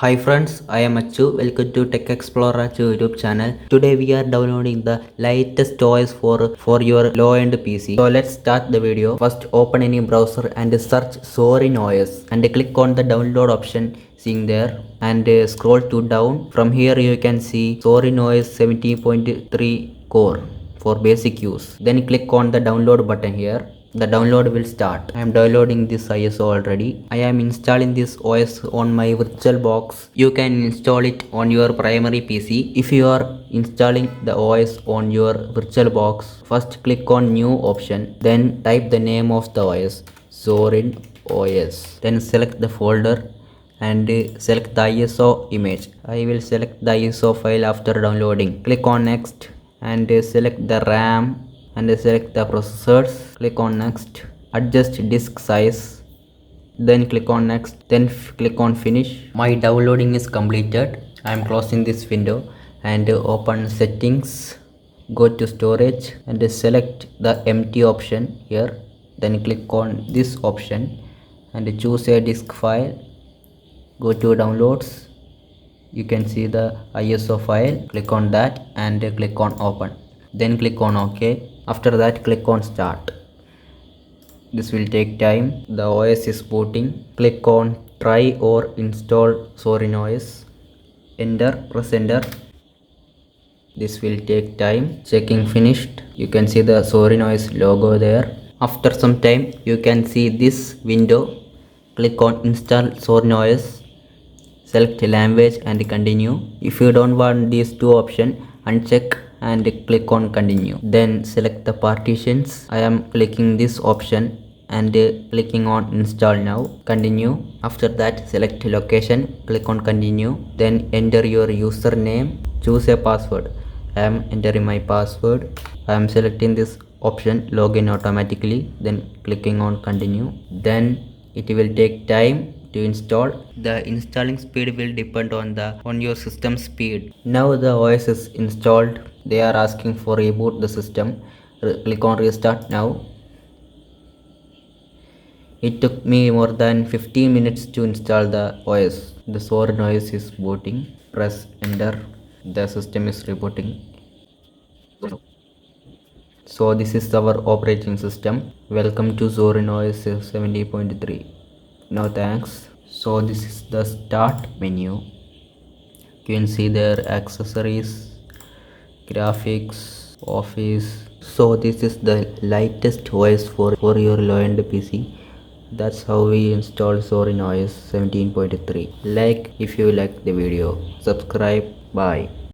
Hi friends, I am Achu. Welcome to Tech Explorer Achu YouTube channel. Today we are downloading the lightest OS for your low-end PC. So let's start the video. First open any browser and search Zorin OS and click on the download option seeing there and scroll to down. From here you can see Zorin OS 17.3 core for basic use. Then click on the download button here. The download will start. I am downloading this ISO already. I am installing this OS on my virtual box. You can install it on your primary PC. If you are installing the OS on your virtual box, first click on new option, then type the name of the OS, Zorin OS. Then select the folder and select the ISO image. I will select the ISO file after downloading. Click on next and select the RAM and select the processors. Click on next, adjust disk size, then click on next, then click on finish. My downloading is completed. I am closing this window and open settings, go to storage and select the empty option here, then click on this option and choose a disk file. Go to downloads, you can see the ISO file, click on that and click on open, then click on OK. After that click on start. This will take time. The OS is booting. Click on try or install Zorin OS. Enter, press enter. This will take time. Checking finished. You can see the Zorin OS logo there. After some time you can see this window. Click on install Zorin OS. Select language and continue. If you don't want these two options, uncheck and click on continue. Then select the partitions. I am clicking this option and clicking on install now. Continue. After that select location, click on continue, then enter your username, choose a password. I am entering my password. I am selecting this option login automatically, then clicking on continue. Then it will take time to install. The installing speed will depend on your system speed. Now the OS is installed. They are asking for reboot the system. Click on restart now. It took me more than 15 minutes to install the OS. The Zorin OS is booting. Press enter. The system is rebooting. So this is our operating system. Welcome to Zorin OS 70.3. No thanks. So this is the start menu. You can see there accessories, graphics, office. So this is the lightest OS for your low-end PC. That's how we install Zorin OS 17.3. Like if you like the video. Subscribe. Bye.